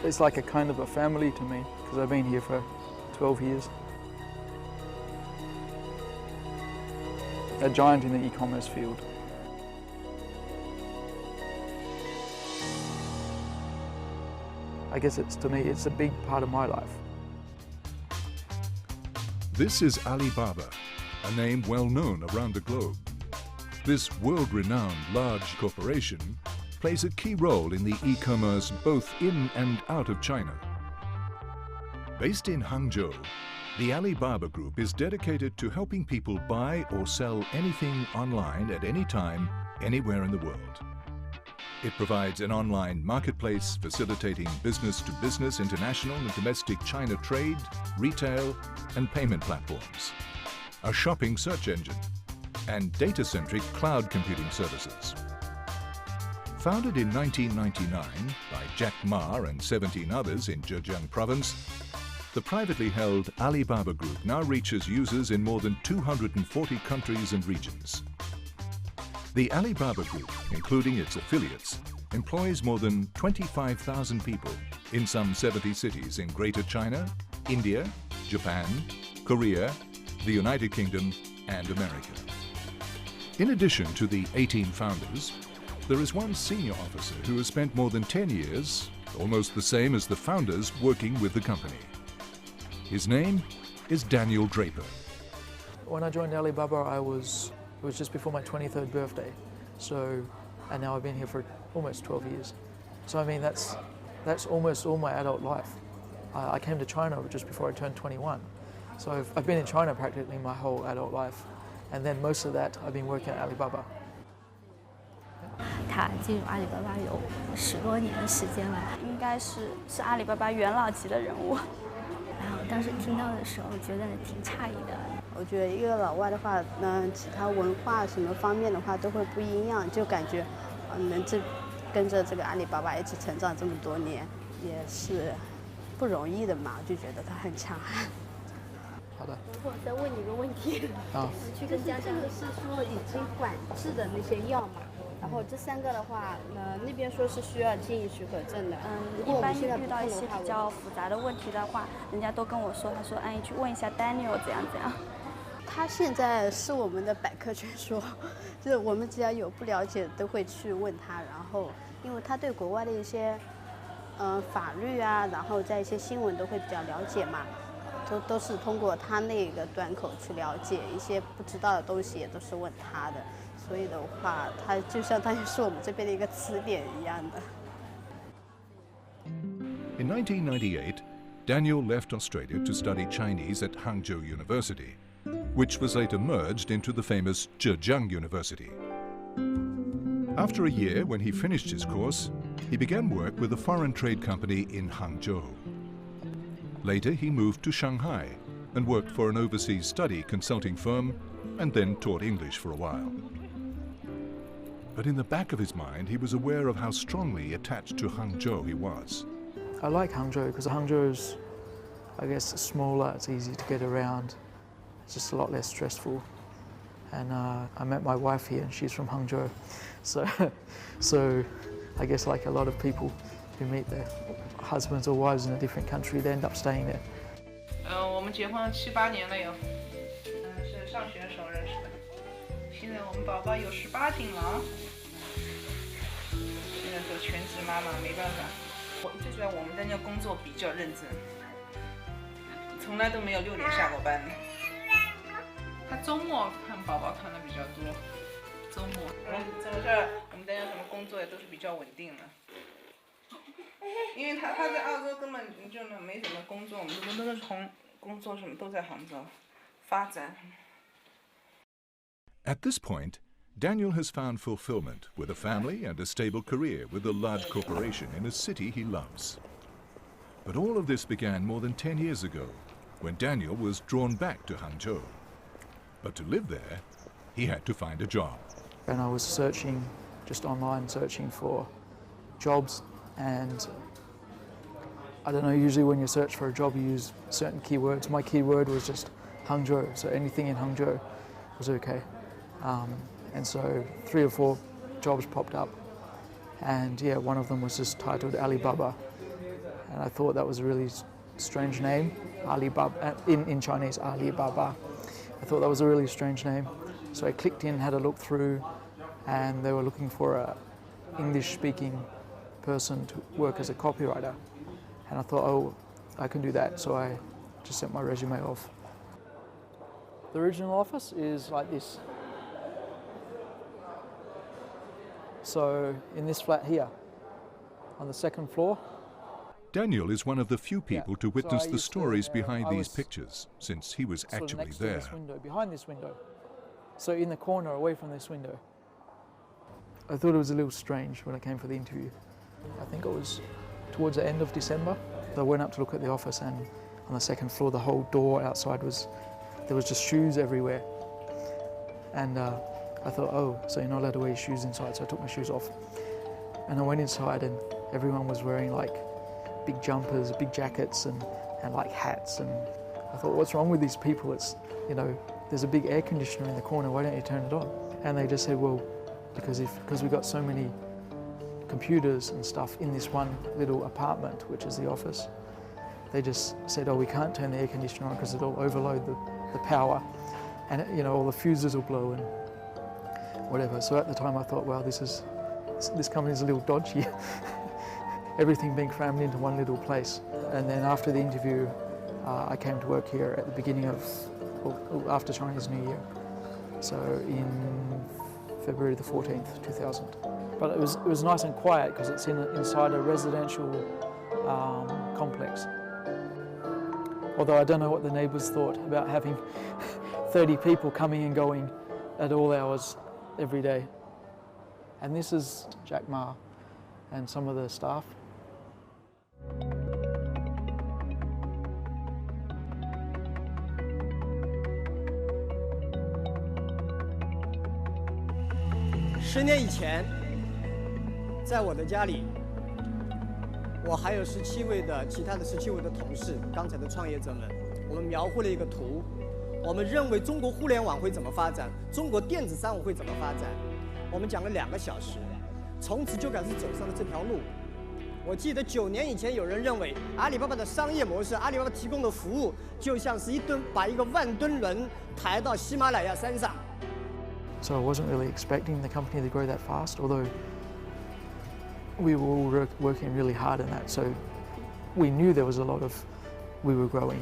It's like a kind of a family to me because I've been here for 12 years. A giant in the e-commerce field. I guess to me, it's a big part of my life. This is Alibaba, a name well known around the globe. This world-renowned large corporation plays a key role in the e-commerce both in and out of China. Based in Hangzhou, the Alibaba Group is dedicated to helping people buy or sell anything online at any time, anywhere in the world. It provides an online marketplace facilitating business-to-business international and domestic China trade, retail and payment platforms, a shopping search engine, and data-centric cloud computing services. Founded in 1999 by Jack Ma and 17 others in Zhejiang province, the privately held Alibaba Group now reaches users in more than 240 countries and regions. The Alibaba Group, including its affiliates, employs more than 25,000 people in some 70 cities in Greater China, India, Japan, Korea, the United Kingdom and America. In addition to the 18 founders, there is one senior officer who has spent more than 10 years, almost the same as the founders, working with the company. His name is Daniel Draper. When I joined Alibaba, it was just before my 23rd birthday. And now I've been here for almost 12 years. So I mean, that's almost all my adult life. I came to China just before I turned 21. So I've been in China practically my whole adult life. And then most of that, I've been working at Alibaba. 他进入阿里巴巴有10多年的时间了，应该是阿里巴巴元老级的人物。然后当时听到的时候，觉得挺诧异的。我觉得一个老外的话，其他文化什么方面的话都会不一样，就感觉，能跟着这个阿里巴巴一起成长这么多年，也是不容易的嘛，就觉得他很强悍。 好的。我再问你一个问题，去跟家长是说已经管制的那些药嘛？然后这3个的话，那边说是需要经营许可证的。一般遇到一些比较复杂的问题的话，人家都跟我说，他说，哎，去问一下 Daniel 怎样怎样。他现在是我们的百科全书，就是我们只要有不了解都会去问他，然后因为他对国外的一些法律啊，然后在一些新闻都会比较了解嘛。 都是通过他那个端口去了解一些不知道的东西，也都是问他的，所以的话，他就相当于是我们这边的一个词典一样的。In 1998, Daniel left Australia to study Chinese at Hangzhou University, which was later merged into the famous Zhejiang University. After a year, when he finished his course, he began work with a foreign trade company in Hangzhou. Later, he moved to Shanghai and worked for an overseas study consulting firm and then taught English for a while. But in the back of his mind, he was aware of how strongly attached to Hangzhou he was. I like Hangzhou because Hangzhou is, I guess, smaller, it's easy to get around, it's just a lot less stressful. And I met my wife here and she's from Hangzhou. So I guess like a lot of people who meet their husbands or wives in a different country, they end up staying there. 我们结婚7、8年了有，是上学的时候认识的。现在我们宝宝有18斤了，现在做全职妈妈没办法。最主要我们的那个工作比较认真，从来都没有6点下过班的。他周末看宝宝看的比较多，周末怎么说？我们大家什么工作也都是比较稳定的。 因为他在澳洲根本就没什么工作，我们都是从工作什么都在杭州发展。At this point, Daniel has found fulfillment with a family and a stable career with a large corporation in a city he loves. But all of this began more than 10 years ago, when Daniel was drawn back to Hangzhou. But to live there, he had to find a job. And I was searching, just online, searching for jobs. And I don't know, usually when you search for a job you use certain keywords. My keyword was just Hangzhou, so anything in Hangzhou was okay. And so 3 or 4 jobs popped up, and yeah, one of them was just titled Alibaba, and I thought that was a really strange name, Alibaba, in Chinese, Alibaba. I thought that was a really strange name, so I clicked in, had a look through, and they were looking for a English-speaking person to work as a copywriter, and I thought, oh, I can do that, so I just sent my resume off. The original office is like this. So in this flat here, on the 2nd floor. Daniel is one of the few people to witness the stories behind I these was pictures, since he was sort of actually next there. to this window, behind this window. So in the corner, away from this window. I thought it was a little strange when I came for the interview. I think it was towards the end of December. I went up to look at the office, and on the 2nd floor, the whole door outside there was just shoes everywhere. And I thought, oh, so you're not allowed to wear your shoes inside, so I took my shoes off. And I went inside, and everyone was wearing like big jumpers, big jackets, and like hats. And I thought, what's wrong with these people? It's, you know, there's a big air conditioner in the corner, why don't you turn it on? And they just said, well, because we've got so many computers and stuff in this one little apartment, which is the office, they just said, oh, we can't turn the air conditioner on because it'll overload the power, and you know, all the fuses will blow and whatever. So at the time I thought, well, this company's a little dodgy. Everything being crammed into one little place. And then after the interview, I came to work here at the beginning of, well, after Chinese New Year. So in February the 14th, 2000. But it was nice and quiet because it's inside a residential complex. Although I don't know what the neighbours thought about having 30 people coming and going at all hours every day. And this is Jack Ma and some of the staff.10年以前，在我的家里，我还有17位的其他的17位的同事，刚才的创业者们，我们描绘了一个图。我们认为中国互联网会怎么发展，中国电子商务会怎么发展。我们讲了2个小时，从此就开始走上了这条路。我记得9年以前，有人认为阿里巴巴的商业模式，阿里巴巴提供的服务，就像是把一个万吨轮抬到喜马拉雅山上。 So I wasn't really expecting the company to grow that fast, although we were all working really hard in that. So we knew there was a lot of, we were growing.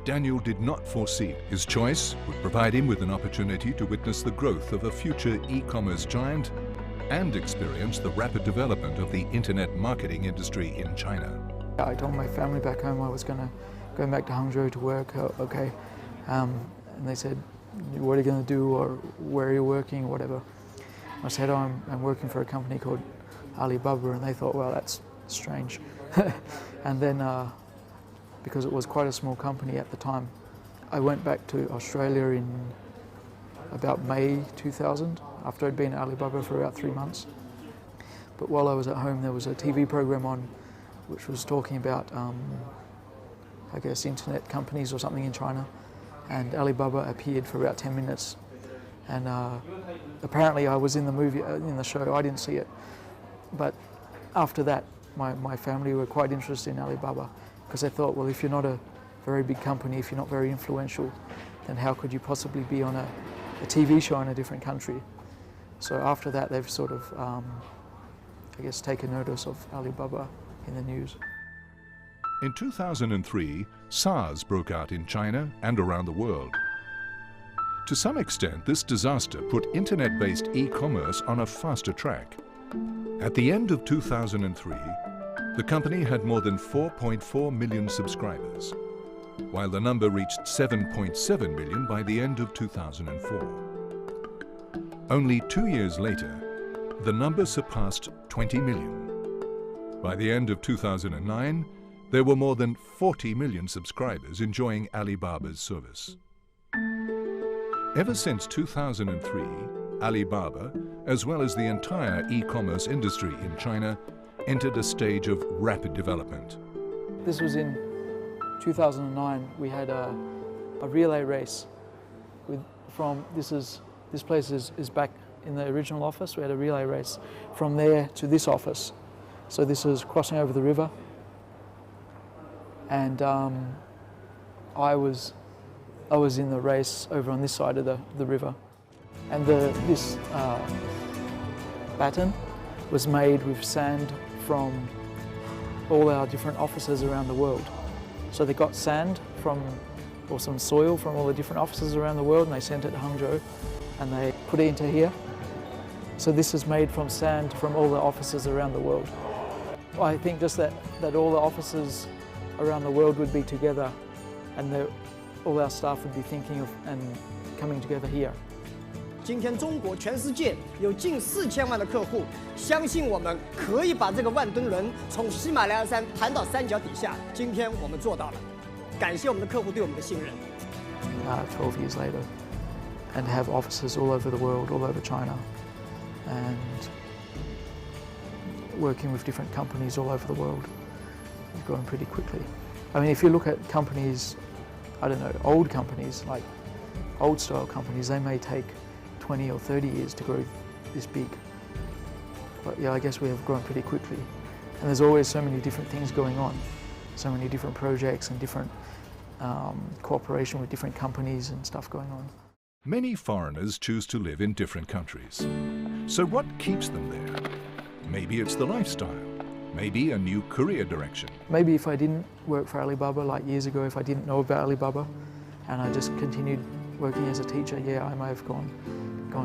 Daniel did not foresee his choice would provide him with an opportunity to witness the growth of a future e-commerce giant and experience the rapid development of the internet marketing industry in China. I told my family back home I was going to go back to Hangzhou to work, okay, and they said, what are you going to do, or where are you working, or whatever. I said, oh, I'm working for a company called Alibaba, and they thought, well, that's strange. And then, because it was quite a small company at the time, I went back to Australia in about May 2000, after I'd been at Alibaba for about 3 months. But while I was at home, there was a TV program on which was talking about, I guess, internet companies or something in China. And Alibaba appeared for about 10 minutes, and apparently I was in the movie, in the show. I didn't see it, but after that my family were quite interested in Alibaba, because they thought, well, if you're not a very big company, if you're not very influential, then how could you possibly be on a TV show in a different country? So after that they've sort of, I guess, taken notice of Alibaba in the news. In 2003, SARS broke out in China and around the world. To some extent, this disaster put internet-based e-commerce on a faster track. At the end of 2003, the company had more than 4.4 million subscribers, while the number reached 7.7 million by the end of 2004. Only 2 years later, the number surpassed 20 million. By the end of 2009, there were more than 40 million subscribers enjoying Alibaba's service. Ever since 2003, Alibaba, as well as the entire e-commerce industry in China, entered a stage of rapid development. This was in 2009. We had a relay race this place is back in the original office. We had a relay race from there to this office. So this is crossing over the river, and I was in the race over on this side of the river, and this baton was made with sand from all our different offices around the world. So they got sand or some soil from all the different offices around the world, and they sent it to Hangzhou, and they put it into here. So this is made from sand from all the offices around the world. I think just that all the offices around the world would be together, and all our staff would be thinking of and coming together here. 今天中国全世界有近4000万的客户，相信我们可以把这个万吨轮从喜马拉雅山弹到山脚底下。今天我们做到了，感谢我们的客户对我们的信任。12 years later, and have offices all over the world, all over China, and working with different companies all over the world, we've grown pretty quickly. I mean, if you look at companies, I don't know, old companies, like old style companies, they may take 20 or 30 years to grow this big. But yeah, I guess we have grown pretty quickly. And there's always so many different things going on, so many different projects and different cooperation with different companies and stuff going on. Many foreigners choose to live in different countries. So what keeps them there? Maybe it's the lifestyle, maybe a new career direction. Maybe if I didn't work for Alibaba like years ago, if I didn't know about Alibaba and I just continued working as a teacher, yeah, I may have gone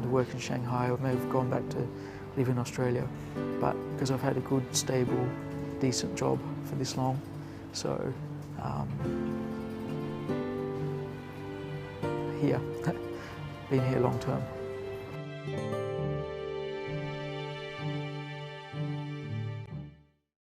to work in Shanghai, or may have gone back to live in Australia. But because I've had a good, stable, decent job for this long, so here, been here long term.